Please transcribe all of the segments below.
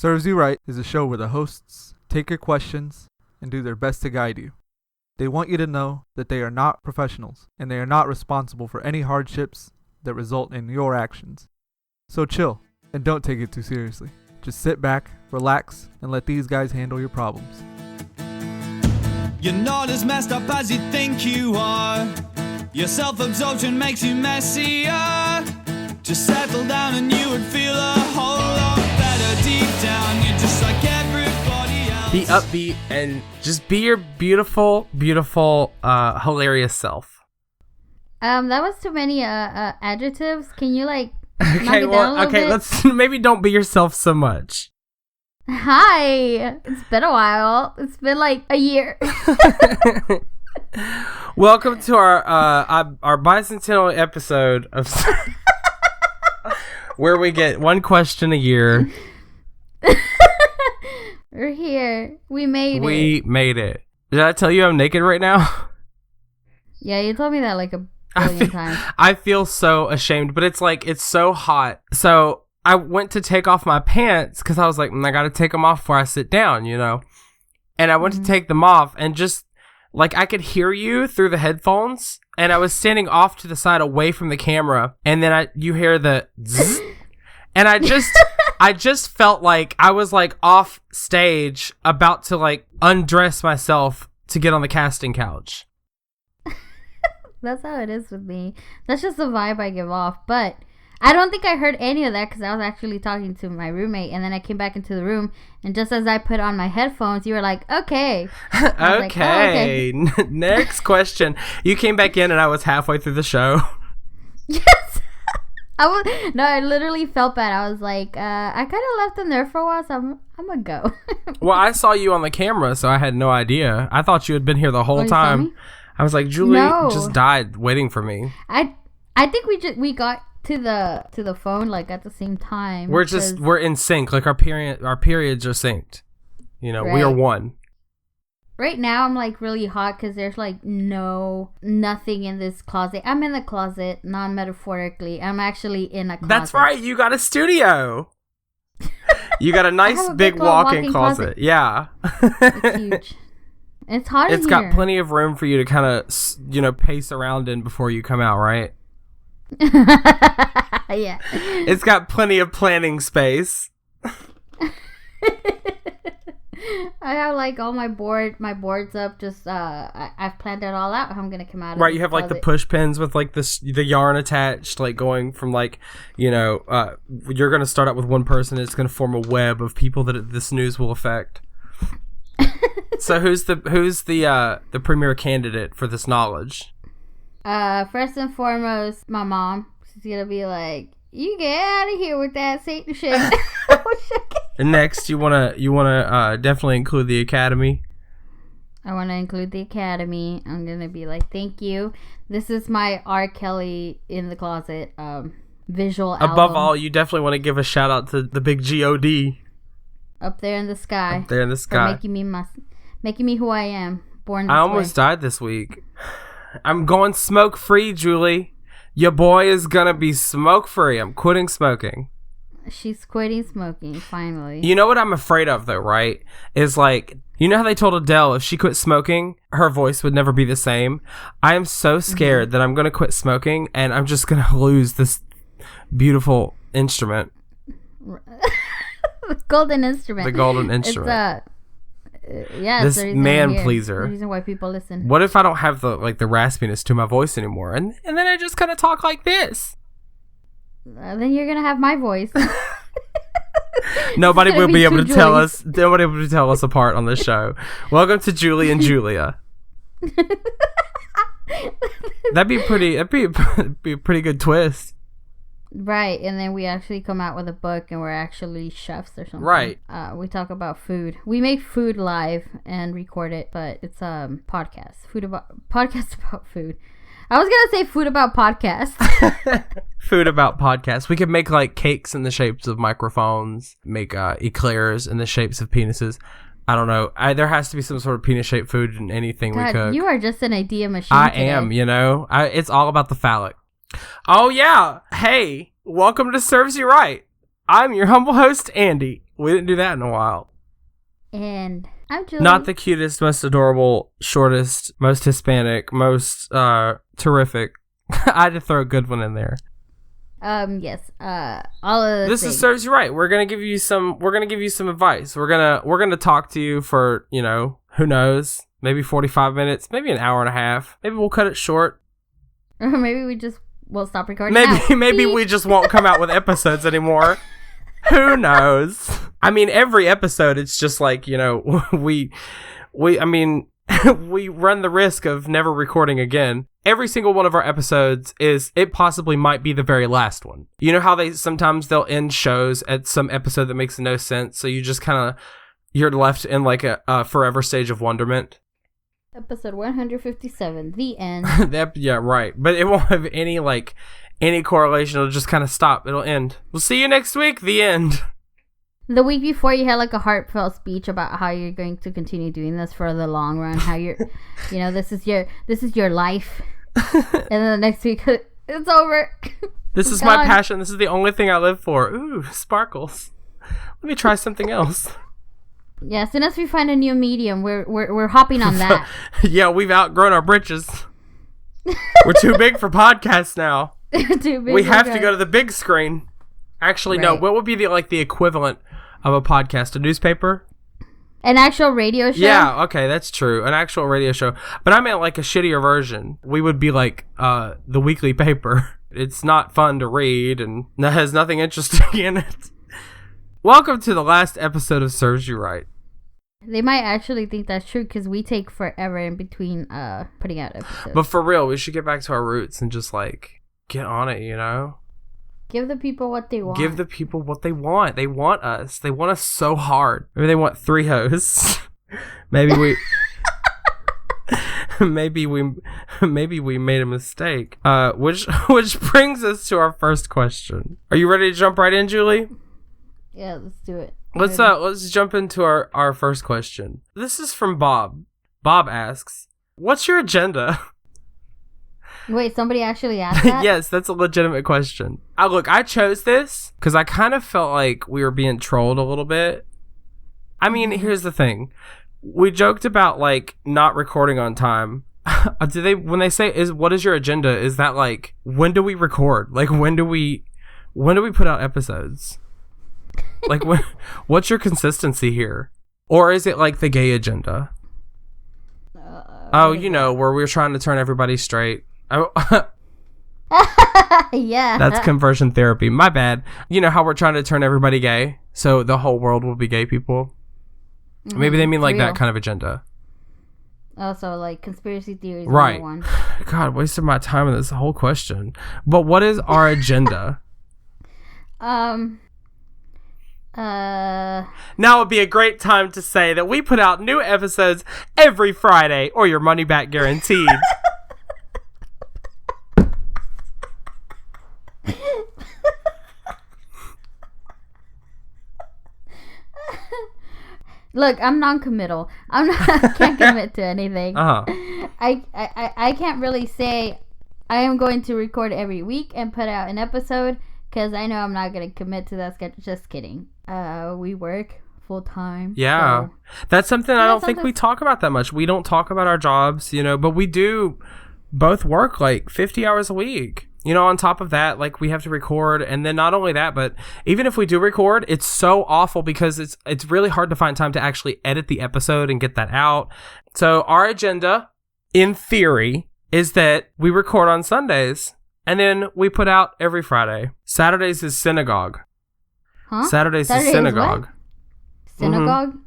Serves You Right is a show where the hosts take your questions and do their best to guide you. They want you to know that they are not professionals and they are not responsible for any hardships that result in your actions. So chill and don't take it too seriously. Just sit back, relax, and let these guys handle your problems. You're not as messed up as you think you are. Your self-absorption makes you messier. Just settle down and you would feel a whole lot better deep down. You're just like everybody else. Be upbeat and just be your beautiful, hilarious self. That was too many adjectives. Can you knock Okay, it down a little bit? let's maybe don't be yourself so much. Hi. It's been a while. It's been like a year. Welcome to our bicentennial episode of where we get one question a year. We're here. We made it. We made it. Did I tell you I'm naked right now? Yeah, you told me that like a billion times. I feel so ashamed, but it's so hot. So I went to take off my pants because I was like, I got to take them off before I sit down, you know? And I went to take them off and just like I could hear you through the headphones and I was standing off to the side away from the camera and then you hear the zzz, and I just felt like I was like off stage about to like undress myself to get on the casting couch. That's how it is with me. That's just the vibe I give off. But I don't think I heard any of that because I was actually talking to my roommate. And then I came back into the room. And just as I put on my headphones, you were like, okay. Okay. Next question. You came back in and I was halfway through the show. Yes. I literally felt bad. I was like, I kind of left them there for a while. So I'm going to go. Well, I saw you on the camera. So I had no idea. I thought you had been here the whole time. I was like, Julie just died waiting for me. I think we got to the phone like at the same time. We're in sync. Like our periods are synced. You know, right. We are one. Right now I'm like really hot because there's like nothing in this closet. I'm in the closet, non-metaphorically. I'm actually in a closet. That's right. You got a studio. You got a nice big walk-in closet. Yeah. It's huge. It's hot in here. It's got plenty of room for you to kind of, pace around in before you come out, right? Yeah. It's got plenty of planning space. I have like all my boards up. Just I've planned it all out. How I'm gonna come out. Right, you have like the push pins with like the yarn attached, like going from like you're gonna start out with one person. It's gonna form a web of people that this news will affect. So who's the premier candidate for this knowledge? First and foremost, my mom. She's gonna be like, "You get out of here with that Satan shit." And next, you wanna definitely include the Academy. I wanna include the Academy. I'm gonna be like, "Thank you. This is my R. Kelly in the closet visual album." Above all, you definitely want to give a shout out to the big G.O.D. Up there in the sky. Up there in the sky. Making me who I am. Born this I almost died this week. I'm going smoke free, Julie. Your boy is gonna be smoke free. I'm quitting smoking. She's quitting smoking, finally. You know what I'm afraid of though, right? Is like, you know how they told Adele if she quit smoking, her voice would never be the same? I am so scared that I'm gonna quit smoking and I'm just gonna lose this beautiful instrument. The golden instrument. The golden instrument. It's this man pleaser. The reason why people listen. What if I don't have the raspiness to my voice anymore, and then I just kind of talk like this? Then you're gonna have my voice. Nobody will be able to tell us. Nobody will tell us apart on this show. Welcome to Julie and Julia. That'd be a pretty good twist. Right, and then we actually come out with a book and we're actually chefs or something. Right. We talk about food. We make food live and record it, but it's a podcast. Podcast about food. I was going to say food about podcast. Food about podcast. We could make like cakes in the shapes of microphones, make eclairs in the shapes of penises. I don't know. There has to be some sort of penis-shaped food in anything we cook. You are just an idea machine today. am, it's all about the phallic. Oh, yeah. Hey, welcome to Serves You Right. I'm your humble host, Andy. We didn't do that in a while. And I'm Julie. Not the cutest, most adorable, shortest, most Hispanic, most terrific. I had to throw a good one in there. Yes. All of this is Serves You Right. We're gonna give you some advice. We're gonna talk to you for, who knows, maybe 45 minutes, maybe an hour and a half. Maybe we'll cut it short. Or maybe we'll stop recording. Maybe we just won't come out with episodes anymore. Who knows? I mean, every episode, it's just like, we run the risk of never recording again. Every single one of our episodes it possibly might be the very last one. You know how they'll end shows at some episode that makes no sense. So you just you're left in like a forever stage of wonderment. Episode 157, the end. Yeah, right. But it won't have any correlation. It'll just kind of stop. It'll end. We'll see you next week. The end. The week before, you had like a heartfelt speech about how you're going to continue doing this for the long run. How you're, this is your life. And then the next week, it's over. This is my passion. This is the only thing I live for. Ooh, sparkles. Let me try something else. Yeah, as soon as we find a new medium, we're hopping on that. Yeah, we've outgrown our britches. We're too big for podcasts now. Too big. We have to go to the big screen. Actually, right. No. What would be the equivalent of a podcast? A newspaper? An actual radio show? Yeah, okay, that's true. An actual radio show. But I meant like a shittier version. We would be like the weekly paper. It's not fun to read and that has nothing interesting in it. Welcome to the last episode of Serves You Right. They might actually think that's true because we take forever in between putting out episodes. But for real, we should get back to our roots and just get on it, Give the people what they want. Give the people what they want. They want us. They want us so hard. Maybe they want 3 hosts. Maybe we made a mistake. Which brings us to our first question. Are you ready to jump right in, Julie? Yeah, let's do it. Let's jump into our first question. This is from Bob. Bob asks, "What's your agenda?" Wait, somebody actually asked that? Yes, that's a legitimate question. I chose this because I kind of felt like we were being trolled a little bit. I mean, here's the thing. We joked about, not recording on time. When they say, what is your agenda? Is that, when do we record? When do we put out episodes? What's your consistency here? Or is it, the gay agenda? Where we're trying to turn everybody straight. Yeah. That's conversion therapy. My bad. You know how we're trying to turn everybody gay? So the whole world will be gay people? Maybe they mean that kind of agenda. Also, conspiracy theories. Right. God, wasted my time on this whole question. But what is our agenda? Now would be a great time to say that we put out new episodes every Friday or your money back guaranteed. Look, I'm non-committal. I can't commit to anything. Uh-huh. I can't really say I am going to record every week and put out an episode because I know I'm not going to commit to that schedule. Just kidding. We work full time. Yeah. So. That's something I don't think we talk about that much. We don't talk about our jobs, but we do both work 50 hours a week. On top of that, we have to record, and then not only that, but even if we do record, it's so awful because it's really hard to find time to actually edit the episode and get that out. So our agenda, in theory, is that we record on Sundays, and then we put out every Friday. Saturdays is synagogue. Huh? Saturdays is synagogue. Synagogue?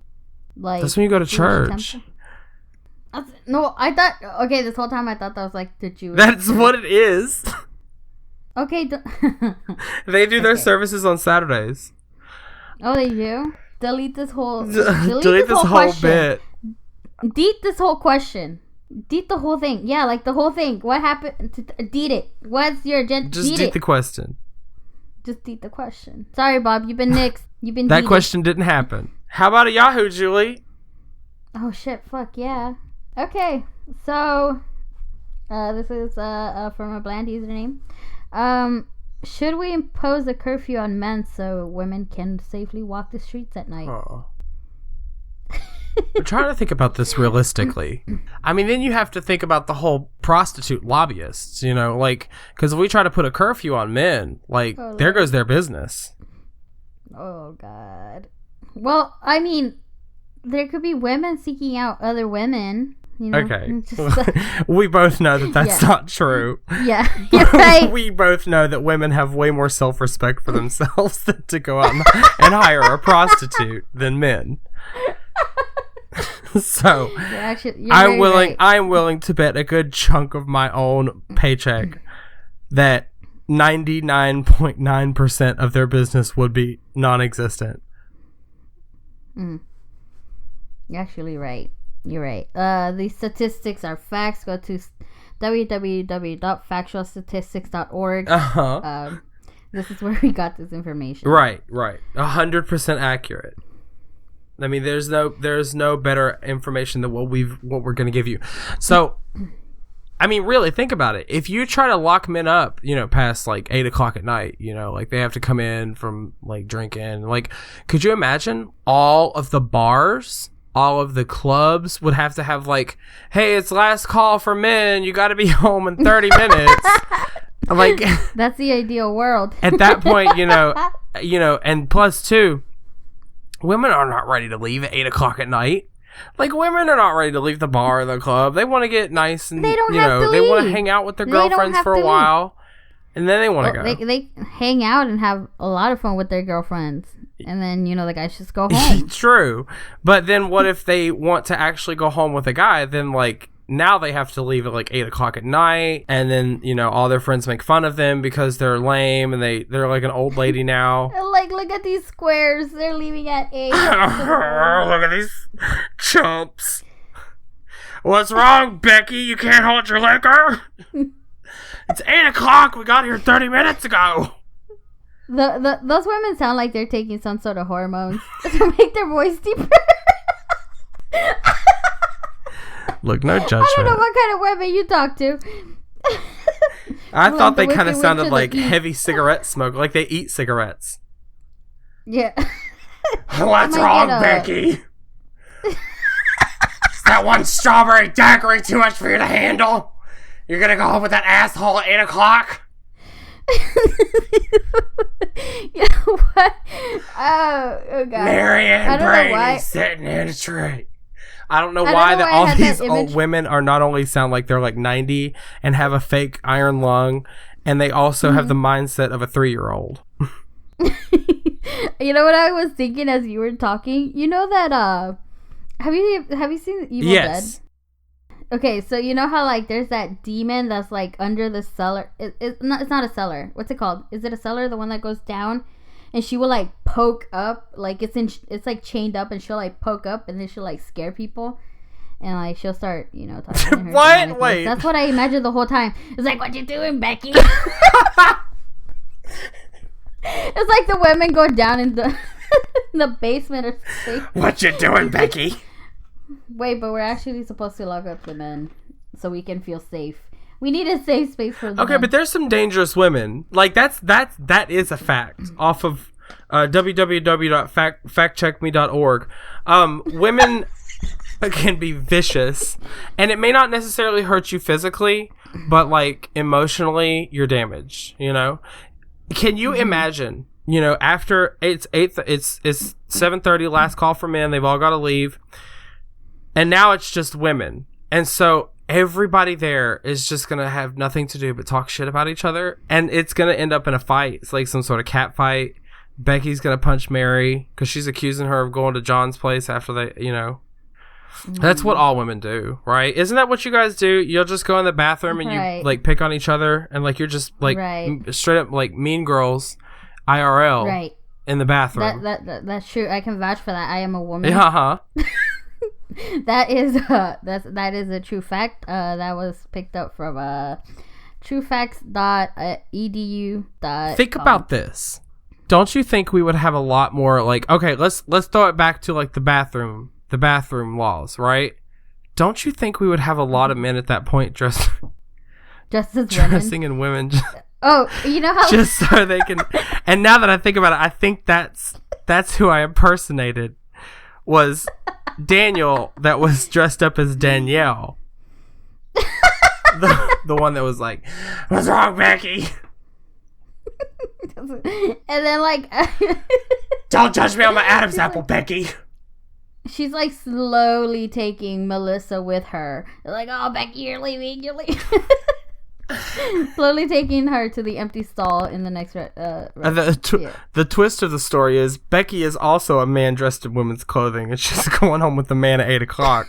Mm-hmm. That's when you go to church. No, I thought... Okay, this whole time I thought that was the Jewish... That's what it is. Okay. They do their services on Saturdays. Oh, they do? Delete this whole... Delete this whole bit. Delete this whole question. Delete the whole thing. Yeah, the whole thing. What happened? Delete it. What's your agenda? Just delete the question. Just delete the question. Sorry, Bob. You've been nixed. You've been That question didn't happen. How about a Yahoo, Julie? Oh, shit. Fuck, yeah. Okay. So, this is from a bland username. should we impose a curfew on men so women can safely walk the streets at night? Oh. I'm trying to think about this realistically. I mean, then you have to think about the whole prostitute lobbyists, you know, like, because if we try to put a curfew on men, like, there goes their business. Oh, God. Well, I mean, there could be women seeking out other women, you know? Okay. We both know that that's not true. Yeah, you're right. We both know that women have way more self-respect for themselves than to go out and hire a than men. So I'm willing to bet a good chunk of my own paycheck that 99.9% of their business would be non-existent. You're actually right. You're right. These statistics are facts. Go to www.factualstatistics.org. This is where we got this information. Right. 100% accurate. I mean, there's no better information than what we're going to give you. So, I mean, really think about it. If you try to lock men up, you know, past like 8:00 at night, you know, like they have to come in from like drinking. Like, could you imagine all of the bars, all of the clubs would have to have like, hey, it's last call for men. You got to be home in 30 minutes. Like, that's the ideal world. At that point, you know, and plus two. Women are not ready to leave at 8:00 at night. Like, women are not ready to leave the bar or the club. They want to get nice and, they want to hang out with their girlfriends for a while. And then they want to go. They hang out and have a lot of fun with their girlfriends. And then, you know, the guys just go home. True. But then what if they want to actually go home with a guy? Then, like, now they have to leave at like 8:00 at night, and then, you know, all their friends make fun of them because they're lame and they're like an old lady now. Like, look at these squares. They're leaving at 8. Look at these chumps. What's wrong, Becky? You can't hold your liquor? It's 8:00. We got here 30 minutes ago. Those women sound like they're taking some sort of hormones to make their voice deeper. Look, no judgment. I don't know what kind of women you talk to. I thought they kind of sounded like heavy cigarette smoke, like they eat cigarettes. Yeah. What's wrong, Becky? Is that one strawberry daiquiri too much for you to handle? You're gonna go home with that asshole at 8:00? You know what? Oh God. Marianne Brady sitting in a tree. I don't know why that all these old women are not only sound like they're like 90 and have a fake iron lung, and they also have the mindset of a 3-year-old. You know what I was thinking as you were talking? You know that have you seen Evil Dead? Okay, so you know how like there's that demon that's like under the cellar. It's not a cellar. What's it called? Is it a cellar? The one that goes down? And she will like poke up, like it's like chained up, and she'll like poke up, and then she'll like scare people, and like she'll start, you know, talking to her. What? Wait. That's what I imagined the whole time. It's like, what you doing, Becky? It's like the women go down in the in the basement or something. What you doing, Becky? Wait, but we're actually supposed to lock up the men so we can feel safe. We need a safe space for them. Okay, but there's some dangerous women. Like, that is a fact. Off of www.factcheckme.org. Women can be vicious. And it may not necessarily hurt you physically, but, like, emotionally, you're damaged, you know? Can you imagine, you know, after it's 7:30, last call for men. They've all got to leave. And now it's just women. And so everybody there is just going to have nothing to do but talk shit about each other. And it's going to end up in a fight. It's like some sort of cat fight. Becky's going to punch Mary because she's accusing her of going to John's place after they, you know. That's what all women do, right? Isn't that what you guys do? You'll just go in the bathroom and you, like, pick on each other. And, like, you're just, like, straight up, like, mean girls IRL in the bathroom. That's true. I can vouch for that. I am a woman. Uh-huh. That is a true fact. That was picked up from truefacts.edu. Think about this. Don't you think we would have a lot more, like, okay, let's throw it back to like the bathroom laws, right? Don't you think we would have a lot of men at that point dressing in women? Oh, you know how just so they can. And now that I think about it, I think that's who I impersonated was Daniel that was dressed up as Danielle. The one that was like, "What's wrong, Becky?" And then like "Don't judge me on my Adam's apple, Becky." She's like slowly taking Melissa with her. They're like, "Oh, Becky, you're leaving. Slowly taking her to the empty stall in the next the twist of the story is Becky is also a man dressed in women's clothing, and she's going home with the man at 8:00.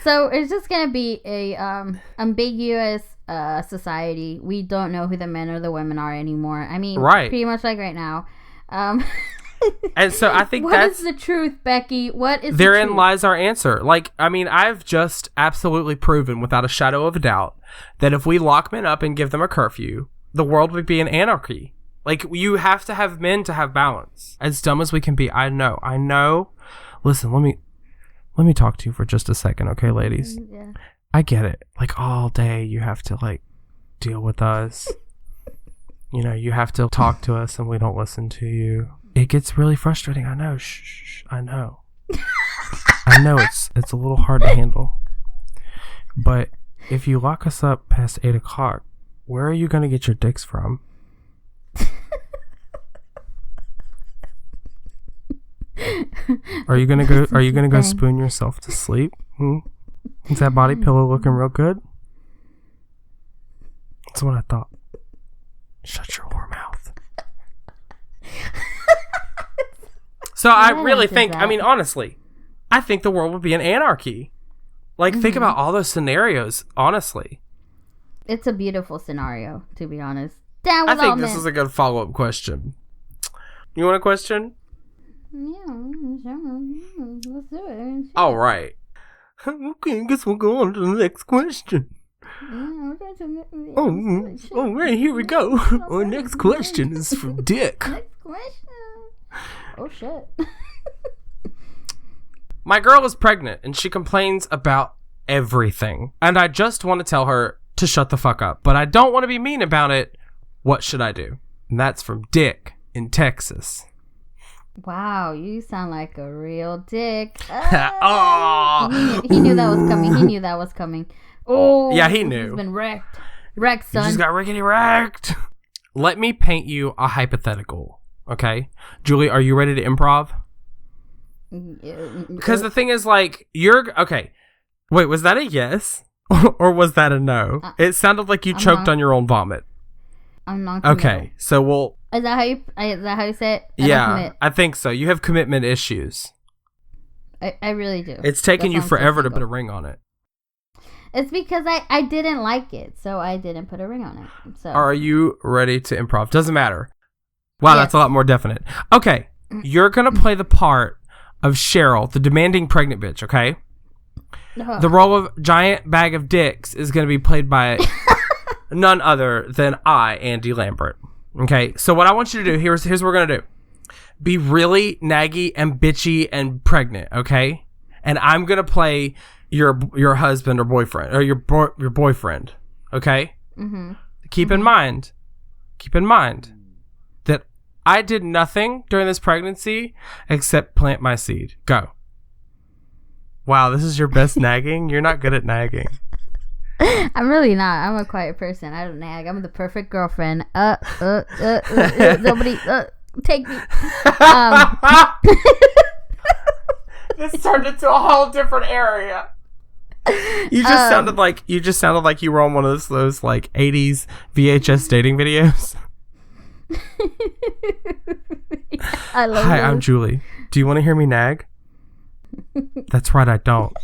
So it's just gonna be a ambiguous society. We don't know who the men or the women are anymore. I mean, right. Pretty much like right now. And so I think what is the truth, Becky? What is therein the truth? lies our answer. Like, I mean, I've just absolutely proven without a shadow of a doubt that if we lock men up and give them a curfew, the world would be in anarchy. Like, you have to have men to have balance. As dumb as we can be, I know. Listen, let me talk to you for just a second, okay, ladies? Yeah. I get it. Like, all day you have to, like, deal with us. You know, you have to talk to us and we don't listen to you. It gets really frustrating. I know. Shh. I know. I know it's a little hard to handle. But if you lock us up past 8:00, where are you going to get your dicks from? Are you gonna go spoon yourself to sleep? Is that body pillow looking real good? That's what I thought. Shut your whore mouth. So I really think, I mean, honestly, I think the world would be in anarchy. Like, think about all those scenarios, honestly. It's a beautiful scenario, to be honest. Down I with all think this men. is a good follow-up question. You want a question? Yeah, sure. Let's do it. All right. Okay, I guess we'll go on to the next question. Oh, right, here we go. Our next question is from Dick. Next question. Oh, shit. My girl is pregnant and she complains about everything. And I just want to tell her to shut the fuck up. But I don't want to be mean about it. What should I do? And that's from Dick in Texas. Wow, you sound like a real dick. Oh. He knew that was coming. Oh, yeah, he knew. He's been wrecked. Wrecked, son. He just got rickety wrecked. Let me paint you a hypothetical, okay? Julie, are you ready to improv? Because the thing is, like, okay. Wait, was that a yes? Or was that a no? It sounded like you choked on your own vomit. I'm not. Okay, so we'll... Is that how you say it? Yeah, I think so. You have commitment issues. I really do. It's taken you forever to put a ring on it. It's because I didn't like it, so I didn't put a ring on it. So are you ready to improv? Doesn't matter. Wow, yes. That's a lot more definite. Okay, you're going to play the part of Cheryl, the demanding pregnant bitch, okay? The role of giant bag of dicks is going to be played by none other than Andy Lambert. Okay, so what I want you to do, here's what we're going to do. Be really naggy and bitchy and pregnant, okay? And I'm going to play your husband or boyfriend, or your boyfriend, okay? Mm-hmm. Keep in mind that I did nothing during this pregnancy except plant my seed. Go. Wow, this is your best nagging? You're not good at nagging. I'm really not. I'm a quiet person. I don't nag. I'm the perfect girlfriend. Nobody take me. This turned into a whole different area. You just sounded like you were on one of those like 80s VHS dating videos. I love Hi, those. I'm Julie. Do you want to hear me nag? That's right, I don't.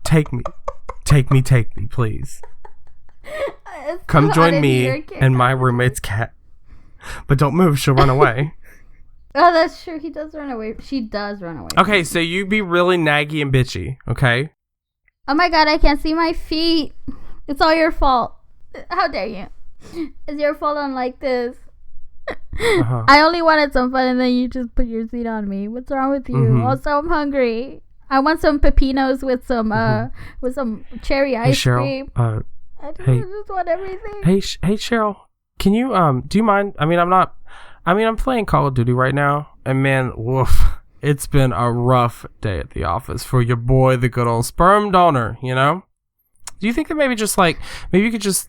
Take me, please. Come join me and my roommate's cat. But don't move, she'll run away. Oh, that's true. He does run away. She does run away. Okay, so you be really naggy and bitchy, okay? Oh my god, I can't see my feet. It's all your fault. How dare you? It's your fault I'm like this. Uh-huh. I only wanted some fun and then you just put your seat on me. What's wrong with you? Mm-hmm. Also, I'm hungry. I want some pepinos with some cherry ice cream. I just want everything. Hey, Cheryl, can you do you mind? I'm playing Call of Duty right now, and man, woof, it's been a rough day at the office for your boy, the good old sperm donor. You know? Do you think that maybe you could just,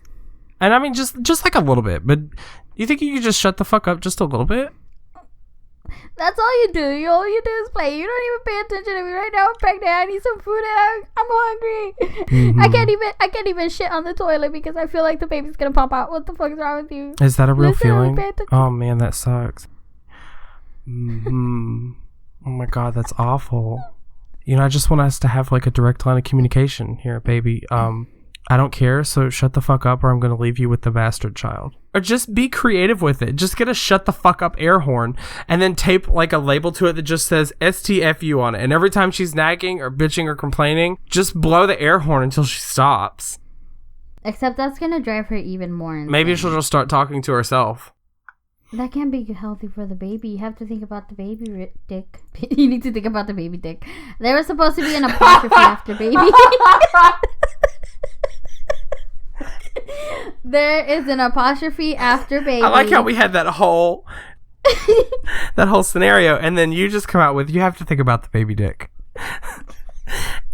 and I mean just like a little bit, but do you think you could just shut the fuck up just a little bit? That's all you do. All you do is play. You don't even pay attention to me right now. I'm pregnant. I need some food and I'm hungry. Mm-hmm. I can't even shit on the toilet because I feel like the baby's gonna pop out. What the fuck is wrong with you? Is that a real feeling? Pay attention. Oh man, that sucks. Mm-hmm. Oh my god, that's awful. You know, I just want us to have like a direct line of communication here, baby. I don't care, so shut the fuck up or I'm going to leave you with the bastard child. Or just be creative with it. Just get a shut the fuck up air horn and then tape like a label to it that just says STFU on it. And every time she's nagging or bitching or complaining, just blow the air horn until she stops. Except that's going to drive her even more insane. Maybe she'll just start talking to herself. That can't be healthy for the baby. You have to think about the baby dick. You need to think about the baby dick. There was supposed to be an apostrophe after baby. There is an apostrophe after baby. I like how we had that whole scenario, and then you just come out with, you have to think about the baby dick.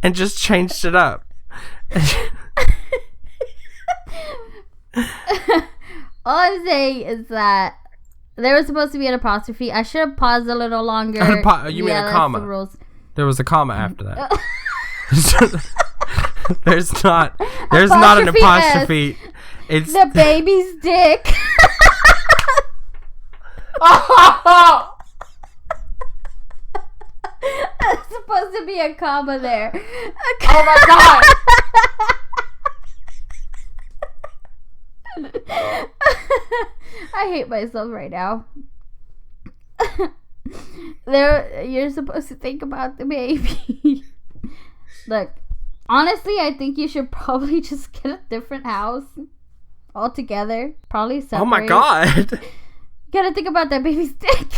And just changed it up. All I'm saying is that there was supposed to be an apostrophe. I should have paused a little longer. You mean a comma? The there was a comma after that. There's not an apostrophe. It's the baby's dick. There's supposed to be a comma there. Oh my god. I hate myself right now. You're supposed to think about the baby. Look, honestly, I think you should probably just get a different house altogether. Probably separate. Oh my god. You gotta think about that baby's dick.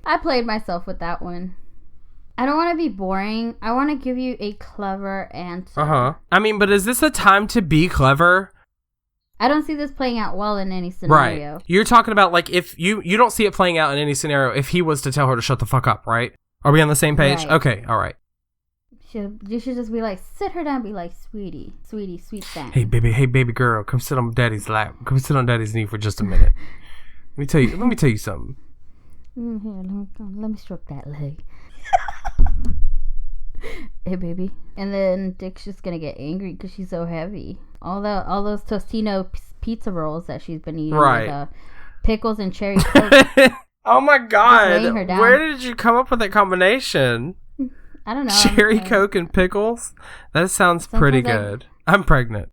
I played myself with that one. I don't want to be boring. I want to give you a clever answer. I mean, but is this a time to be clever? I don't see this playing out well in any scenario. Right. You're talking about like if you don't see it playing out in any scenario if he was to tell her to shut the fuck up, right? Are we on the same page? Right. Okay, all right. You should just be like, sit her down and be like, sweetie, sweet thing. Hey baby girl, come sit on daddy's lap. Come sit on daddy's knee for just a minute. Let me tell you something. Here, let me stroke that leg. Hey baby. And then Dick's just gonna get angry because she's so heavy. All those Tostino pizza rolls that she's been eating, right? With, pickles and cherry Coke. Oh my god! Where did you come up with that combination? I don't know. Cherry Coke and pickles. That sounds pretty good. I'm pregnant.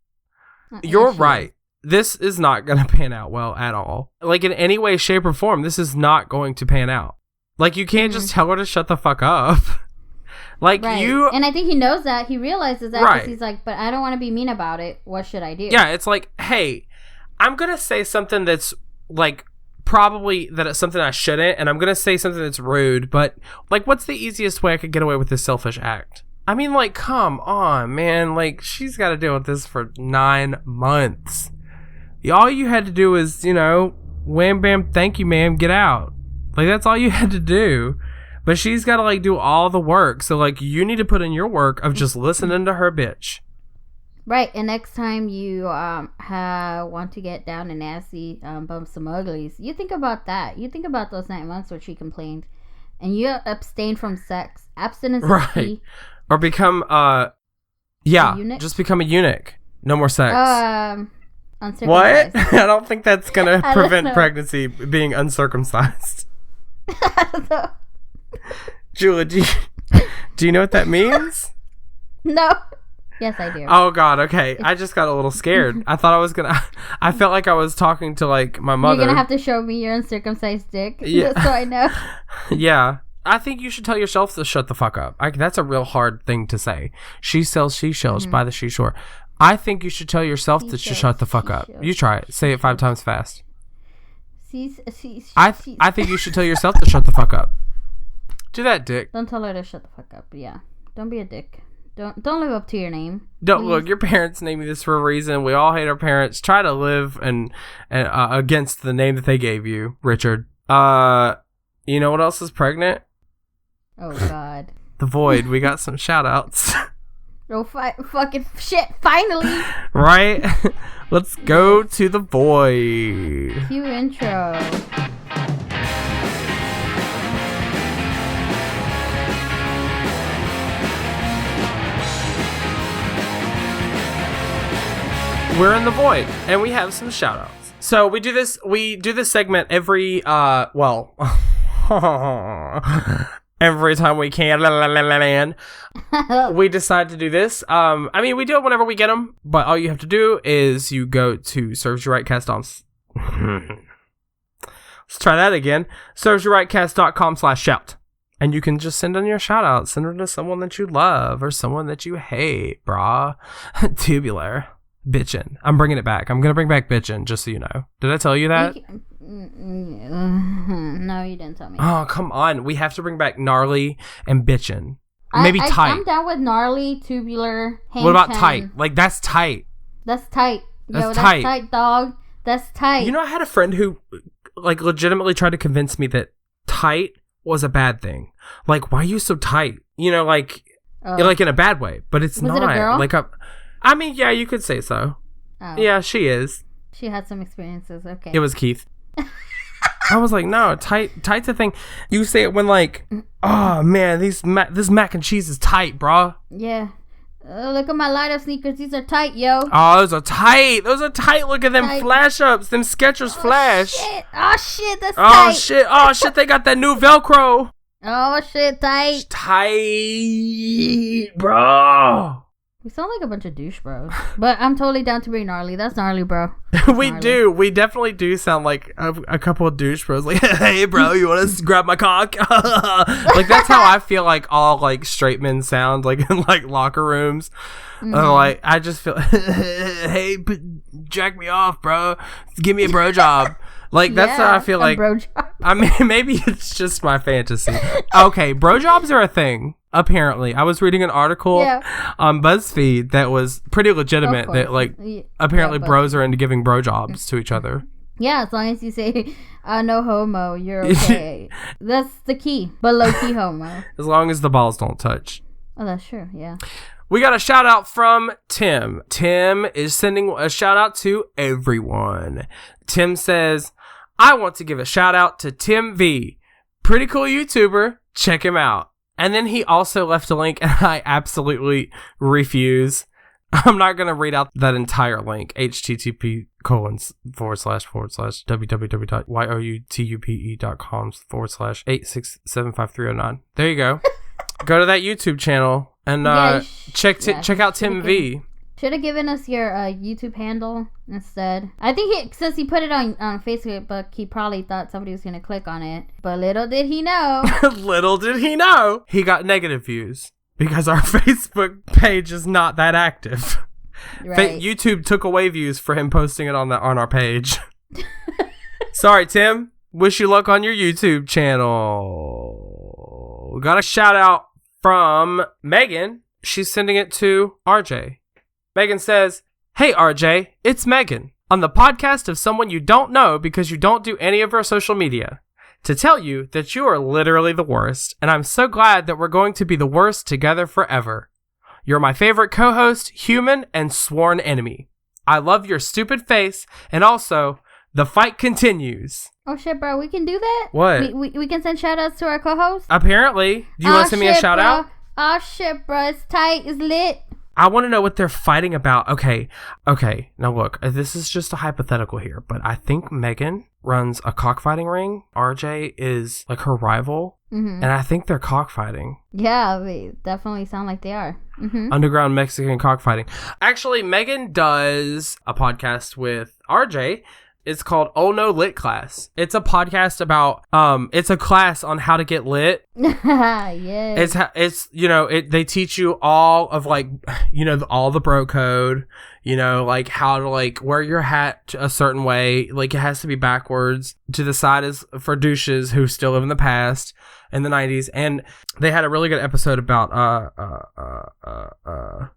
You're right. This is not gonna pan out well at all. Like in any way, shape, or form, this is not going to pan out. Like you can't just tell her to shut the fuck up. Like you, and I think he knows that. He realizes that because he's like, but I don't want to be mean about it. What should I do? Yeah, it's like, hey, I'm gonna say something that's like probably that it's something I shouldn't, and I'm gonna say something that's rude. But like, what's the easiest way I could get away with this selfish act? I mean, like, come on, man. Like, she's got to deal with this for 9 months. All you had to do is, wham bam, thank you, ma'am, get out. Like, that's all you had to do. But she's got to, like, do all the work. So, like, you need to put in your work of just listening to her bitch. Right. And next time you want to get down and nasty, bump some uglies, you think about that. You think about those 9 months where she complained. And you abstain from sex. Abstinence is key. Or become, just become a eunuch. No more sex. What? I don't think that's going to prevent pregnancy being uncircumcised. I don't know. Julia, do you know what that means? No. Yes, I do. Oh, God. Okay. I just got a little scared. I thought I was going to... I felt like I was talking to, like, my mother. You're going to have to show me your uncircumcised dick just so I know. Yeah. I think you should tell yourself to shut the fuck up. That's a real hard thing to say. She sells seashells by the seashore. I think you should tell yourself to shut the fuck up. You try it. Say it 5 times fast. I think you should tell yourself to shut the fuck up. Do that, Dick. Don't tell her to shut the fuck up. Yeah. Don't be a dick. Don't live up to your name. Don't please. look. Your parents named you this for a reason. We all hate our parents. Try to live and against the name that they gave you, Richard. You know what else is pregnant? Oh God. The Void. We got some shout outs. Oh fucking shit! Finally. Right? Let's go to the Void. Cue intro. We're in the Void, and we have some shout-outs. So we do this segment every, every time we can. We decide to do this. We do it whenever we get them, but all you have to do is you go to SYRCast.com. Let's try that again. SYRCast.com/shout. And you can just send in your shout-out. Send it to someone that you love or someone that you hate, brah. Tubular. Bitchin'. I'm bringing it back. I'm going to bring back bitchin', just so you know. Did I tell you that? No, you didn't tell me. Oh, come on. We have to bring back gnarly and bitchin'. Maybe tight. I'm down with gnarly, tubular, what about tight? Like, that's tight. That's tight. That's tight. That's tight, dog. That's tight. You know, I had a friend who, like, legitimately tried to convince me that tight was a bad thing. Like, why are you so tight? You know, like in a bad way. But it's not. Was it a girl? Yeah, you could say so. Oh. Yeah, she is. She had some experiences. Okay. It was Keith. I was like, no, tight's a thing. You say it when like, oh man, this mac and cheese is tight, bro. Yeah. Look at my light up sneakers. These are tight, yo. Oh, those are tight. Look at them tight. flash ups. Them Skechers flash. Oh shit, that's tight. Oh shit, they got that new Velcro. Oh shit, tight. Tight, bro. We sound like a bunch of douche bros. But I'm totally down to be gnarly. That's gnarly, bro. We do. We definitely do sound like a couple of douche bros. Like, hey, bro, you want to grab my cock? Like, that's how I feel like all, like, straight men sound, like, in, like, locker rooms. Mm-hmm. Like, I just feel, hey, jack me off, bro. Give me a bro job. Like, that's how I feel like. Bro job. I mean, maybe it's just my fantasy. Okay, bro jobs are a thing. Apparently, I was reading an article on BuzzFeed that was pretty legitimate. That like apparently bros are into giving bro jobs to each other. Yeah, as long as you say no homo, you're okay. That's the key, but low key homo. As long as the balls don't touch. Oh, that's true. Yeah. We got a shout out from Tim. Tim is sending a shout out to everyone. Tim says, "I want to give a shout out to Tim V. Pretty cool YouTuber. Check him out." And then he also left a link, and I absolutely refuse. I'm not going to read out that entire link. http://www.youtupe.com/8675309. There you go. Go to that YouTube channel and check out Tim V. Should have given us your YouTube handle instead. I think since he put it on Facebook, he probably thought somebody was going to click on it. But little did he know. Little did he know. He got negative views because our Facebook page is not that active. Right. YouTube took away views for him posting it on our page. Sorry, Tim. Wish you luck on your YouTube channel. We got a shout out from Megan. She's sending it to RJ. Megan says, "Hey RJ, it's Megan, on the podcast of someone you don't know because you don't do any of her social media, to tell you that you are literally the worst, and I'm so glad that we're going to be the worst together forever. You're my favorite co-host, human, and sworn enemy. I love your stupid face, and also, the fight continues." Oh shit, bro, we can do that? What? We can send shout outs to our co-host? Apparently. Do you want to send me a shout out? Oh shit, bro, it's tight, it's lit. I want to know what they're fighting about. Okay. Now look, this is just a hypothetical here, but I think Megan runs a cockfighting ring. RJ is like her rival, and I think they're cockfighting. Yeah, they definitely sound like they are. Mm-hmm. Underground Mexican cockfighting. Actually, Megan does a podcast with RJ, It's called Oh No Lit Class. It's a podcast about it's a class on how to get lit. Yes. It's they teach you all of like all the bro code, like how to like wear your hat a certain way, like it has to be backwards. To the side is for douches who still live in the past in the 90s, and they had a really good episode about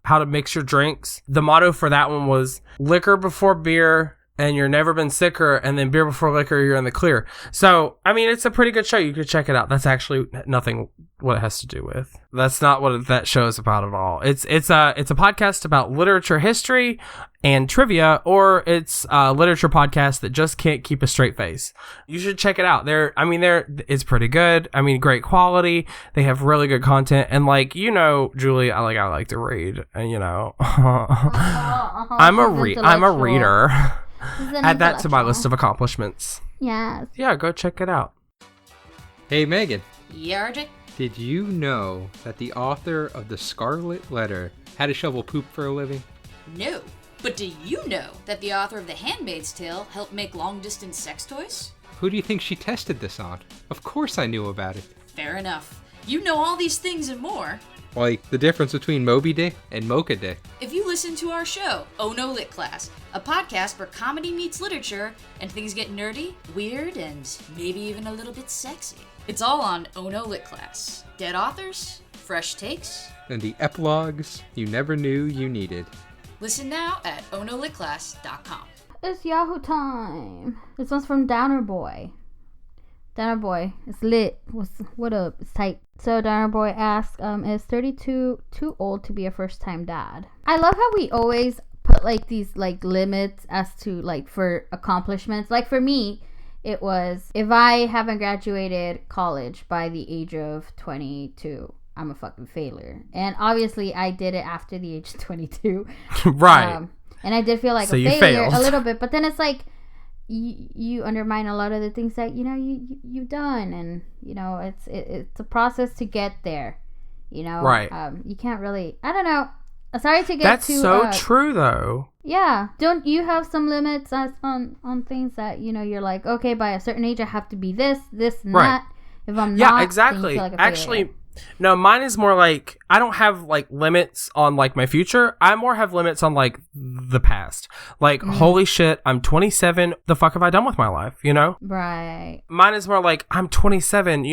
how to mix your drinks. The motto for that one was liquor before beer and you're never been sicker, and then beer before liquor, you're in the clear. So, I mean, it's a pretty good show. You could check it out. That's actually nothing what it has to do with. That's not what that show is about at all. It's a podcast about literature history and trivia, or it's a literature podcast that just can't keep a straight face. You should check it out. It's pretty good. I mean, great quality. They have really good content, and like Julie, I like to read, and I'm a reader. Add that to my list of accomplishments. Yes. Yeah, go check it out. Hey, Megan. Yeah, RJ? Did you know that the author of The Scarlet Letter had to shovel poop for a living? No. But do you know that the author of The Handmaid's Tale helped make long-distance sex toys? Who do you think she tested this on? Of course I knew about it. Fair enough. You know all these things and more. Like the difference between Moby Dick and Mocha Dick. If you listen to our show, Oh No Lit Class, a podcast where comedy meets literature and things get nerdy, weird, and maybe even a little bit sexy. It's all on Oh No Lit Class. Dead authors, fresh takes, And the epilogues you never knew you needed. Listen now at ohnolitclass.com. It's Yahoo time. This one's from Downer Boy. Downer Boy, it's lit. What up? It's tight. So Downer Boy asks, is 32 too old to be a first-time dad? I love how we always put like these like limits as to like for accomplishments. Like for me, it was if I haven't graduated college by the age of 22, I'm a fucking failure. And obviously I did it after the age of 22. Right. And I did feel like so a you failure failed. a little bit, but then it's like you undermine a lot of the things that you've done, and it's a process to get there, right. You can't really, I don't know, sorry to get that's too so true though. Yeah, don't you have some limits on things that you're like, okay, by a certain age I have to be this and right. that. If I'm not, yeah, exactly. then you feel like a Actually, failure. no, mine is more like I don't have like limits on like my future. I more have limits on like the past. Like, holy shit, I'm 27. The fuck have I done with my life? Right. Mine is more like I'm 27.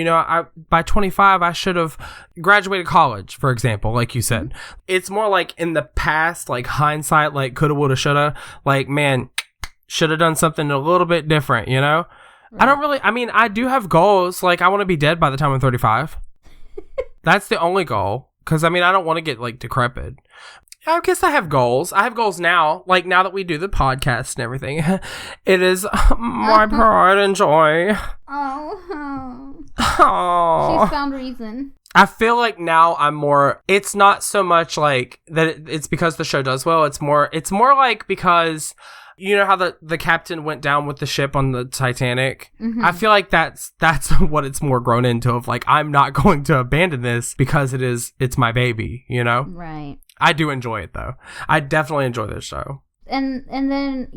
By 25 I should have graduated college, for example, like you said. It's more like in the past, like hindsight, like coulda, woulda, shoulda. Like, man, should have done something a little bit different. Right. I do have goals. Like, I want to be dead by the time I'm 35. That's the only goal. Because, I don't want to get, like, decrepit. I guess I have goals. I have goals now. Like, now that we do the podcast and everything. It is my pride and joy. Oh. Oh. She's found reason. I feel like now I'm more... It's not so much, like, that it's because the show does well. It's more like because... You know how the captain went down with the ship on the Titanic? Mm-hmm. I feel like that's what it's more grown into, of like, I'm not going to abandon this because it's my baby, Right. I do enjoy it though. I definitely enjoy this show. And then,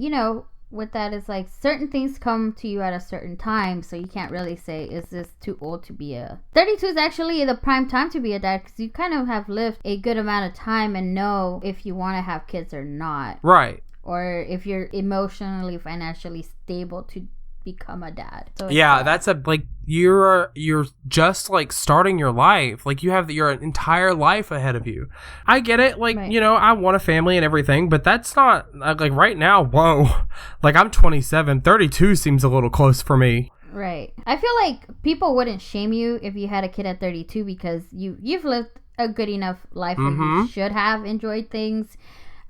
with that, it's like certain things come to you at a certain time, so you can't really say, is this too old to be 32 is actually the prime time to be a dad, because you kind of have lived a good amount of time and know if you want to have kids or not. Right. Or if you're emotionally, financially stable to become a dad. So yeah, that's you're just like starting your life. Like, you have your entire life ahead of you. I get it. Like, right. I want a family and everything, but that's not like right now. Whoa, like I'm 27. 32 seems a little close for me. Right. I feel like people wouldn't shame you if you had a kid at 32 because you've lived a good enough life where you should have enjoyed things.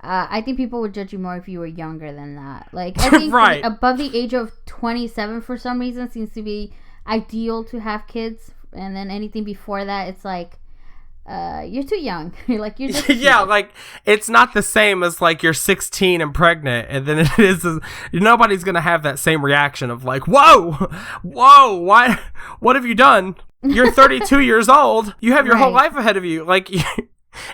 I think people would judge you more if you were younger than that. Like, I think right. above the age of 27 for some reason seems to be ideal to have kids, and then anything before that, it's like, you're too young. Like, you're just yeah, like, it's not the same as like you're 16 and pregnant, and then it is nobody's gonna have that same reaction of like, whoa, what have you done? You're 32 years old. You have your whole life ahead of you. Like.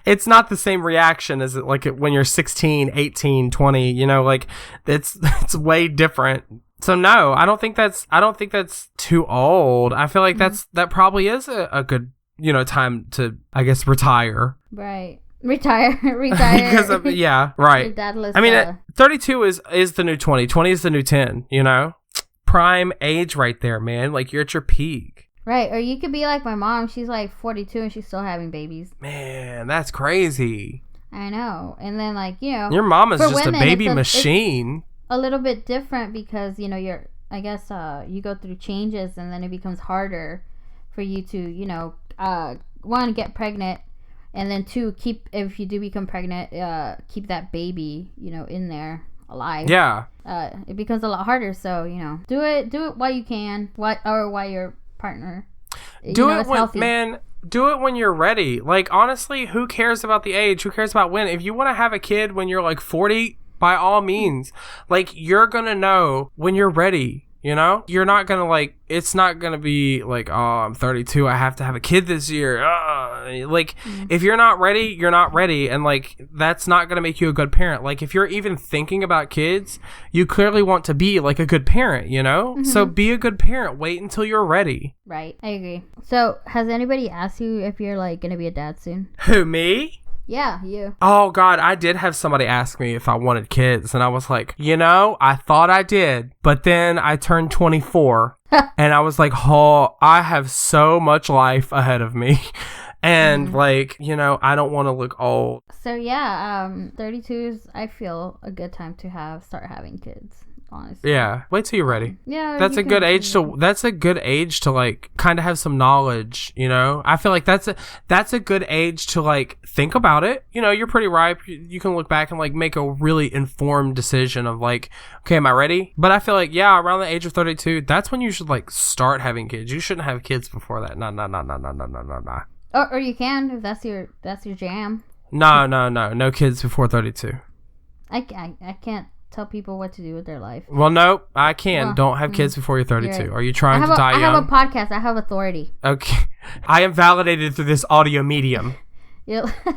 It's not the same reaction as when you're 16, 18, 20, like it's way different. So no, I don't think that's too old. I feel like that probably is a good, time to, I guess, retire. Right. Retire. Because of, yeah, right. Dadless, I mean, 32 is the new 20. 20 is the new 10, Prime age right there, man. Like, you're at your peak. Right. Or you could be like my mom. She's like 42 and she's still having babies. Man, that's crazy. I know. And then, like, your mom is just women, a baby machine. A little bit different because, you're, I guess, you go through changes and then it becomes harder for you to, one, get pregnant, and then two, if you do become pregnant, keep that baby, in there alive. Yeah. It becomes a lot harder. So, do it while you can, or while your partner, do it when, healthy. Man, do it when you're ready. Like, honestly, who cares about the age? Who cares about when? If you want to have a kid when you're like 40, by all means, like, you're gonna know when you're ready. You're not gonna, like, it's not gonna be like, oh, I'm 32, I have to have a kid this year. If you're not ready, you're not ready. And, like, that's not gonna make you a good parent. Like, if you're even thinking about kids, you clearly want to be, like, a good parent, Mm-hmm. So be a good parent. Wait until you're ready. Right. I agree. So, has anybody asked you if you're, like, gonna be a dad soon? Who, me? Yeah, you. Oh, God, I did have somebody ask me if I wanted kids, and I was like, I thought I did, but then I turned 24, and I was like, oh, I have so much life ahead of me, and, I don't want to look old. So, yeah, 32 is, I feel, a good time to start having kids. Honestly. Yeah, wait till you're ready. Yeah, that's a good age to like kind of have some knowledge. I feel like that's a good age to like think about it. You're pretty ripe. You can look back and like make a really informed decision of like, okay, am I ready? But I feel like around the age of 32, that's when you should like start having kids. You shouldn't have kids before that. No. Or you can if that's your jam. No kids before 32. I can't tell people what to do with their life. Well, no, I can. Don't have kids before you're 32. You're right. Are you trying to die young? I have a podcast. I have authority. Okay. I am validated through this audio medium.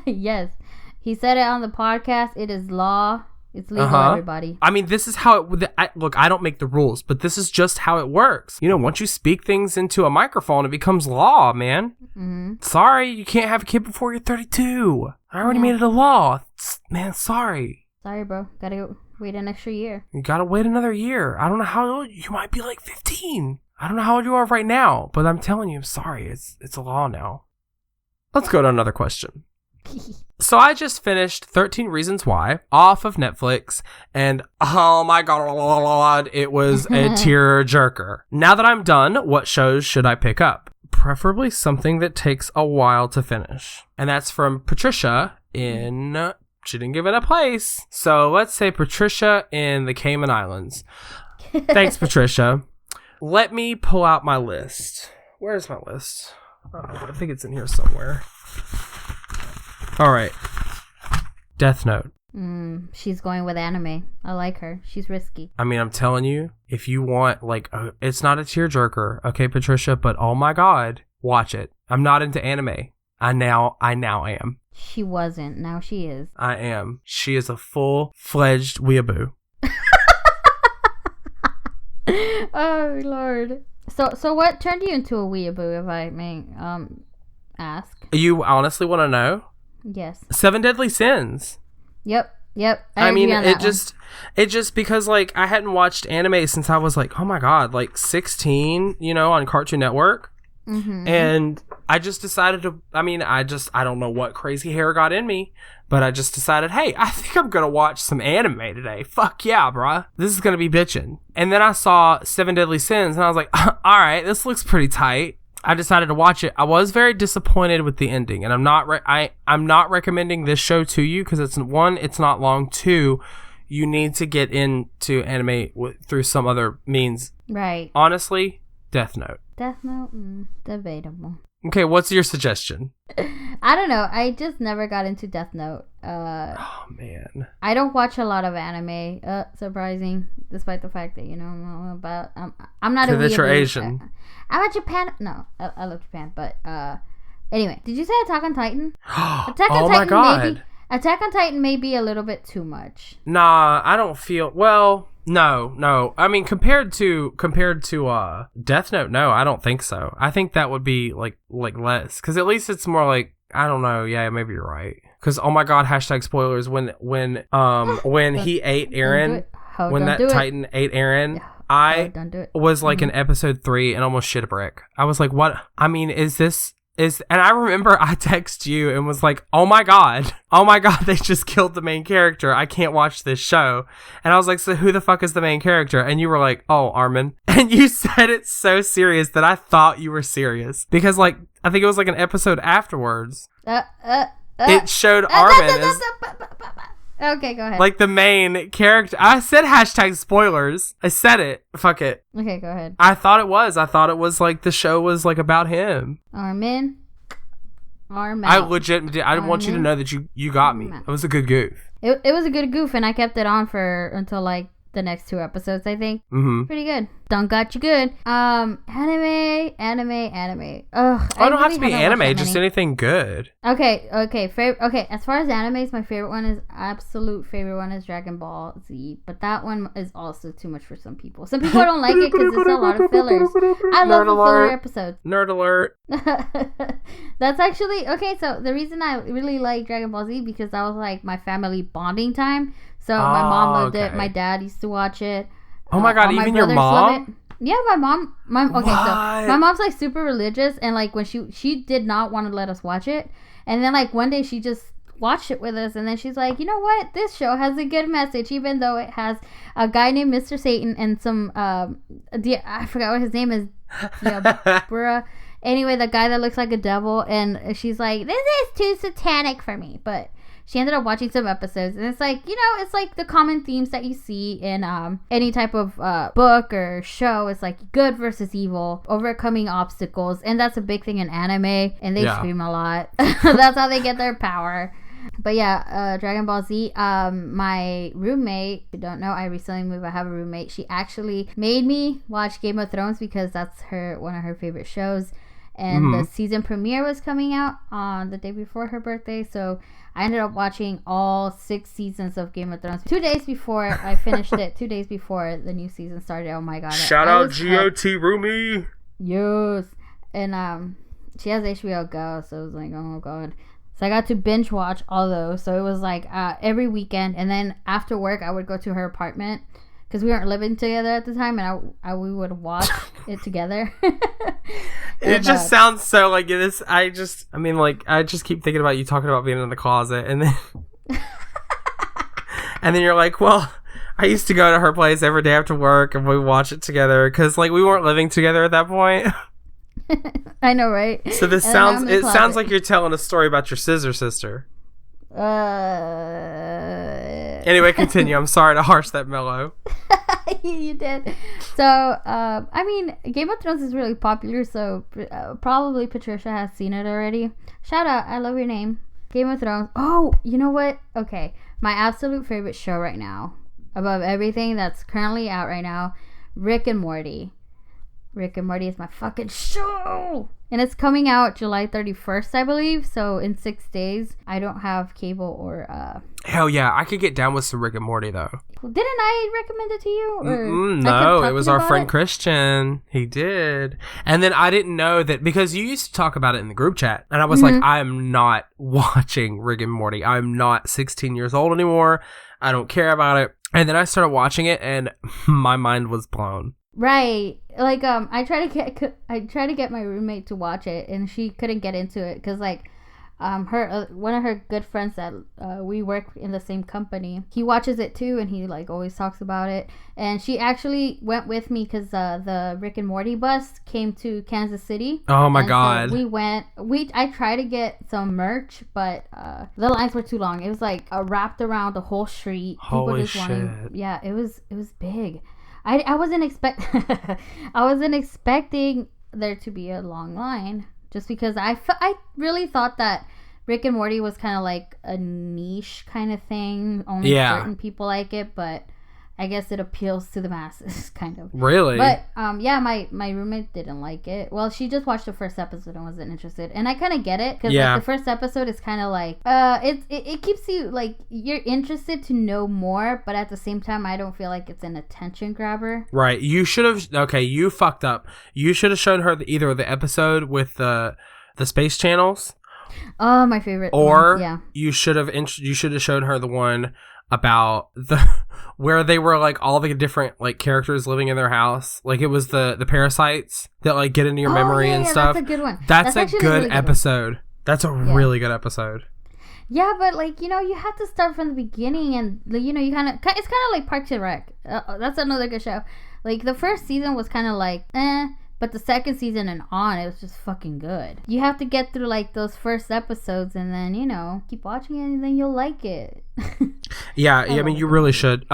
Yes. He said it on the podcast. It is law. It's legal, everybody. I mean, this is how look, I don't make the rules, but this is just how it works. Once you speak things into a microphone, it becomes law, man. Mm-hmm. Sorry, you can't have a kid before you're 32. I already made it a law. Man, sorry. Sorry, bro. Gotta wait an extra year. You gotta wait another year. I don't know how old you might be, like 15. I don't know how old you are right now, but I'm telling you, I'm sorry. It's a law now. Let's go to another question. So I just finished 13 Reasons Why off of Netflix, and oh my god, it was a tear jerker. Now that I'm done, what shows should I pick up? Preferably something that takes a while to finish. And that's from Patricia in... She didn't give it a place. So let's say Patricia in the Cayman Islands. Thanks, Patricia. Let me pull out my list. Where's my list? Oh, I think it's in here somewhere. All right. Death Note. She's going with anime. I like her. She's risky. I mean, I'm telling you, if you want, like, it's not a tearjerker, okay, Patricia, but oh my god, watch it. I'm not into anime. I now am. She wasn't. Now she is. I am. She is a full-fledged weeaboo. Oh, Lord. So what turned you into a weeaboo, if I may ask? You honestly want to know? Yes. 7 Deadly Sins. Yep. I mean, it just because, like, I hadn't watched anime since I was, like, oh my god, like 16, on Cartoon Network. Mm-hmm. And I just decided to, I don't know what crazy hair got in me, but I just decided, hey, I think I'm going to watch some anime today. Fuck yeah, bruh. This is going to be bitchin'. And then I saw 7 Deadly Sins, and I was like, all right, this looks pretty tight. I decided to watch it. I was very disappointed with the ending, and I'm not recommending this show to you because it's not long. 2, you need to get into anime through some other means. Right. Honestly, Death Note. Death Note, debatable. Okay, what's your suggestion? I don't know. I just never got into Death Note. Oh man. I don't watch a lot of anime. Surprising, despite the fact that I'm not a that you're Asian. I'm a Japan. No, I love Japan. But anyway, did you say Attack on Titan? Attack on Titan, my god. Attack on Titan may be a little bit too much. Nah, I don't feel... Well, No. I mean, compared to Death Note, no, I don't think so. I think that would be like less, because at least it's more like, I don't know. Yeah, maybe you're right. Because oh my god, hashtag spoilers. When he ate Eren, when that Titan ate Eren, I was like in episode 3 and almost shit a brick. I was like, what? I mean, and I remember I texted you and was like, oh my god, they just killed the main character. I can't watch this show. And I was like, so who the fuck is the main character? And you were like, oh, Armin. And you said it so serious that I thought you were serious. Because like, I think it was like an episode afterwards. It showed Armin as... Okay, go ahead. Like the main character. I said hashtag spoilers. I said it. Fuck it. Okay, go ahead. I thought it was like the show was like about him. Armin. I legit. I want you to know that you got me. It was a good goof. It was a good goof, and I kept it on until like the next 2 episodes, I think. Mm-hmm. Pretty good. Done got you good. Anime. Ugh. I don't have to be anime, just anything good. Okay. Okay. As far as animes, my absolute favorite one is Dragon Ball Z. But that one is also too much for some people. Some people don't like it because it's a lot of fillers. I love the filler episodes. Nerd alert. That's actually okay. So the reason I really like Dragon Ball Z because that was like my family bonding time. So my mom loved it. My dad used to watch it. Oh my god, even your mom? Yeah, my mom. So my mom's like super religious, and like when she did not want to let us watch it, and then like one day she just watched it with us, and then she's like, you know what? This show has a good message, even though it has a guy named Mr. Satan and some I forgot what his name is. Bruh. Anyway, the guy that looks like a devil, and she's like, this is too satanic for me, but she ended up watching some episodes, and it's like, it's like the common themes that you see in any type of book or show. It's like good versus evil, overcoming obstacles, and that's a big thing in anime, and they scream a lot. That's how they get their power. But yeah, Dragon Ball Z, my roommate, if you don't know, I recently moved. I have a roommate. She actually made me watch Game of Thrones because that's one of her favorite shows. And the season premiere was coming out on the day before her birthday. So I ended up watching all 6 seasons of Game of Thrones 2 days before I finished it. 2 days before the new season started. Oh my god. Shout out GOT Roomie. Yes. And she has HBO Go. So it was like, oh god. So I got to binge watch all those. So it was like every weekend. And then after work, I would go to her apartment. Because we weren't living together at the time, and we would watch it together. It just sounds so like this. I just keep thinking about you talking about being in the closet, and then and then you're like, well, I used to go to her place every day after work, and we watch it together because like we weren't living together at that point. I know, right? So this sounds like you're telling a story about your scissor sister. Anyway, continue. I'm sorry to harsh that mellow. You did. So, I mean, Game of Thrones is really popular, so probably Patricia has seen it already. Shout out, I love your name. Game of Thrones. Oh, you know what? Okay, my absolute favorite show right now, above everything that's currently out right now, Rick and Morty. Rick and Morty is my fucking show! And it's coming out July 31st, I believe. So in 6 days, I don't have cable or... Hell yeah, I could get down with some Rick and Morty, though. Didn't I recommend it to you? Or no, it was our friend Christian. He did. And then I didn't know that, because you used to talk about it in the group chat. And I was like, I am not watching Rick and Morty. I'm not 16 years old anymore. I don't care about it. And then I started watching it, and my mind was blown. Right, like I tried to get my roommate to watch it, and she couldn't get into it because like her one of her good friends that we work in the same company, he watches it too, and he like always talks about it. And she actually went with me because the Rick and Morty bus came to Kansas City. Oh my god! So I tried to get some merch, but the lines were too long. It was like wrapped around the whole street. Holy shit! Yeah, it was big. I wasn't expecting there to be a long line, just because I really thought that Rick and Morty was kind of like a niche kind of thing. Only certain people like it, but I guess it appeals to the masses, kind of. Really? But yeah, my roommate didn't like it. Well, she just watched the first episode and wasn't interested, and I kind of get it because like, the first episode is kind of like it keeps you like you're interested to know more, but at the same time, I don't feel like it's an attention grabber. Right. You should have. Okay, you fucked up. You should have shown her either the episode with the space channels. Oh, my favorite. Or ones, yeah. you should have shown her the one about where they were like all the different like characters living in their house. Like it was the parasites that like get into your memory and stuff. That's a good one. That's a good really episode. That's a really good episode. Yeah, but like, you know, you have to start from the beginning, and you know, it's kind of like Parks and Rec. That's another good show. Like the first season was kind of like but the second season and on, it was just fucking good. You have to get through like those first episodes, and then, you know, keep watching it, and then you'll like it. Yeah, I mean, you really should.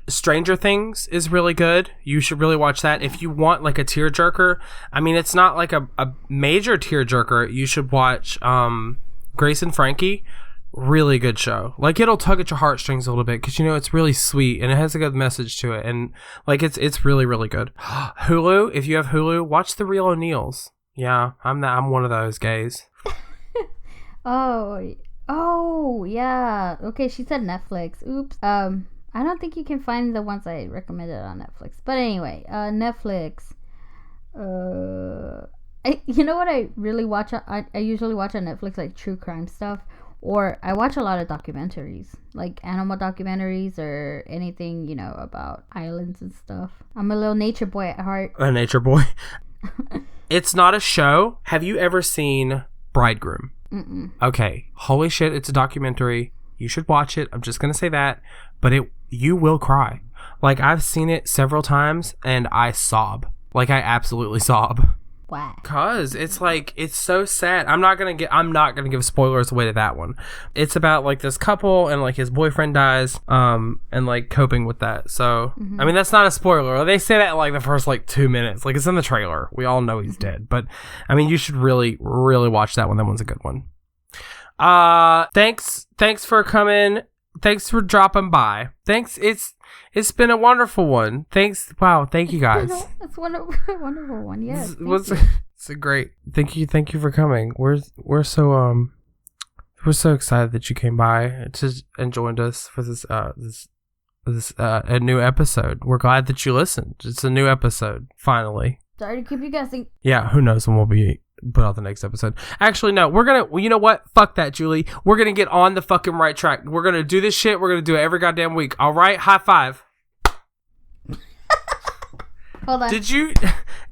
Stranger Things is really good. You should really watch that. If you want like a tearjerker, I mean, it's not like a major tearjerker. You should watch Grace and Frankie. Really good show. Like it'll tug at your heartstrings a little bit because you know it's really sweet and it has a good message to it, and like it's really really good. Hulu, if you have Hulu, watch The Real O'Neals. Yeah, I'm one of those gays. Oh yeah. Okay, she said Netflix. Oops. I don't think you can find the ones I recommended on Netflix. But anyway, Netflix. You know what I really watch? I usually watch on Netflix like true crime stuff. Or I watch a lot of documentaries, like animal documentaries or anything, you know, about islands and stuff. I'm a little nature boy at heart. A nature boy. It's not a show. Have you ever seen Bridegroom? Mm-mm. Okay. Holy shit, it's a documentary. You should watch it. I'm just going to say that. But you will cry. Like, I've seen it several times, and I sob. Like, I absolutely sob. Why? Cause it's like it's so sad. I'm not gonna give spoilers away to that one. It's about like this couple and like his boyfriend dies, and like coping with that. So I mean that's not a spoiler. They say that in like the first like 2 minutes. Like it's in the trailer. We all know he's dead. But I mean you should really, really watch that one. That one's a good one. Thanks for coming. Thanks for dropping by. Thanks. It's been a wonderful one. Thanks. Wow. Thank you guys. It's a wonderful one. Yes. It's a great. Thank you for coming. We're so excited that you came by and joined us for this a new episode. We're glad that you listened. It's a new episode finally. Sorry to keep you guessing. Yeah. Who knows when we'll be put out the next episode. Actually, no. We're gonna. You know what? Fuck that, Julie. We're gonna get on the fucking right track. We're gonna do this shit. We're gonna do it every goddamn week. All right. High five. Hold on. Did you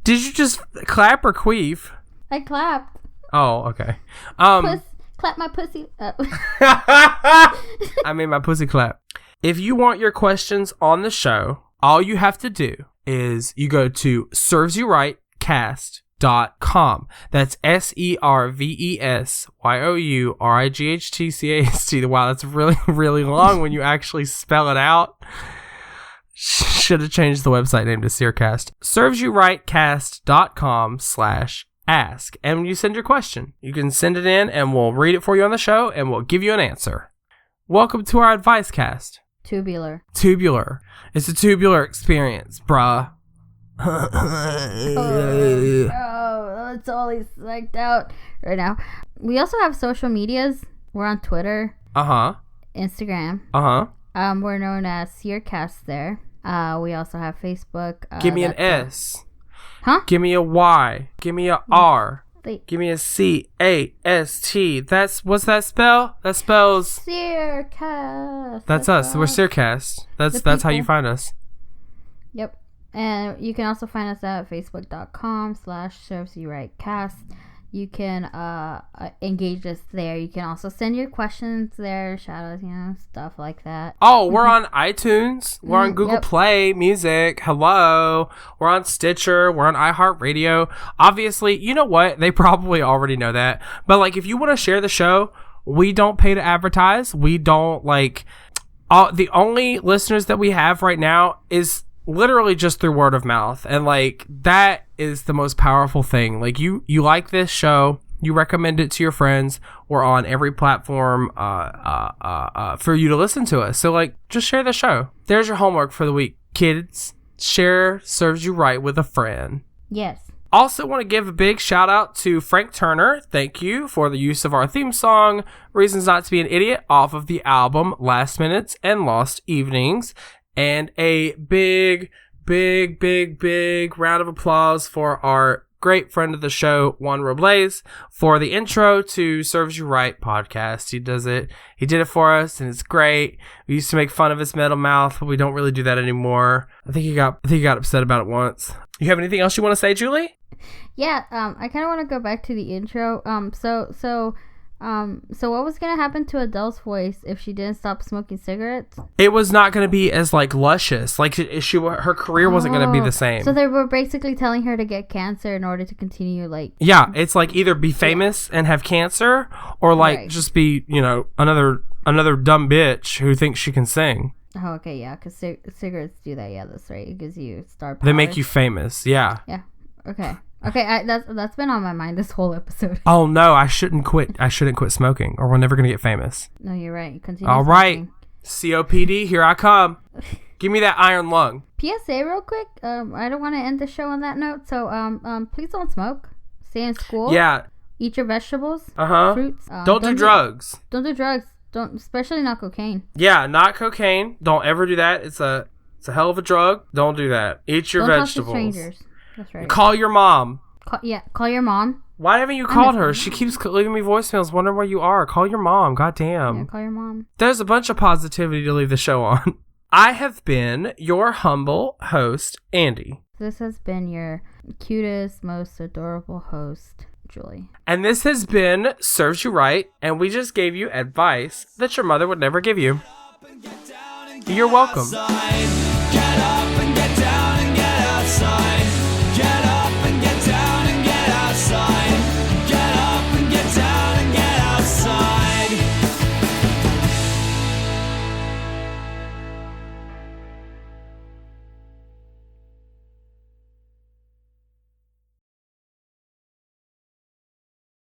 just clap or queef? I clapped. Oh, okay. Clap my pussy up. I made my pussy clap. If you want your questions on the show, all you have to do is you go to servesyourightcast.com. That's SERVESYOURIGHTCAST. Wow, that's really, really long when you actually spell it out. Should have changed the website name to SYRCast. servesyourightcast.com/ask. And when you send your question, you can send it in and we'll read it for you on the show and we'll give you an answer. Welcome to our advice cast. Tubular. It's a tubular experience, bruh. It's always psyched out right now. We also have social medias. We're on Twitter. Instagram. We're known as SYRCast there. We also have Facebook. Give me an S. Huh? Give me a Y. Give me a R. Give me a CAST. What's that spell? That spells SYRCast. That's us. We're SYRCast. That's how you find us. Yep. And you can also find us at facebook.com/servesyourightcast. You can engage us there. You can also send your questions there, shout outs, stuff like that. Oh, we're on iTunes. We're on Google Play Music. Hello. We're on Stitcher. We're on iHeartRadio. Obviously, you know what? They probably already know that. But like, if you want to share the show, we don't pay to advertise. We don't the only listeners that we have right now is literally just through word of mouth, and like that is the most powerful thing. Like you like this show, You recommend it to your friends. We're on every platform for you to listen to us. So, like, just share the show. There's your homework for the week. Kids, share serves you right with a friend. Yes. Also want to give a big shout out to Frank Turner. Thank you for the use of our theme song, Reasons Not to Be an Idiot, off of the album Last Minutes and Lost Evenings. And a big round of applause for our great friend of the show, Juan Robles, for the intro to Serves You Right podcast. He did it for us, and it's great. We used to make fun of his metal mouth, but we don't really do that anymore. I think he got upset about it once. You have anything else you want to say, Julie? Yeah, I kind of want to go back to the intro. So what was gonna happen to Adele's voice if she didn't stop smoking cigarettes? It was not gonna be as like luscious. Like her career wasn't gonna be the same. So they were basically telling her to get cancer in order to continue, like. Yeah, it's like either be famous and have cancer, or like just be, another dumb bitch who thinks she can sing. Oh, okay, yeah, because cigarettes do that. Yeah, that's right. It gives you star power. They make you famous. Yeah. Yeah. Okay. That's been on my mind this whole episode. Oh no, I shouldn't quit smoking, or we're never gonna get famous. No, you're right. Continue. All right, C.O.P.D, here I come. Give me that iron lung. PSA, real quick. I don't want to end the show on that note. So, please don't smoke. Stay in school. Yeah. Eat your vegetables. Fruits. Don't do drugs. Don't do drugs. Don't, especially not cocaine. Yeah, not cocaine. Don't ever do that. It's a hell of a drug. Don't do that. Eat your vegetables. Don't talk to strangers. That's right. Call your mom. Call your mom. Why haven't you called her? She keeps leaving me voicemails wondering where you are. Call your mom. Goddamn. Yeah, call your mom. There's a bunch of positivity to leave the show on. I have been your humble host, Andy. This has been your cutest, most adorable host, Julie. And this has been Serves You Right, and we just gave you advice that your mother would never give you. You're welcome.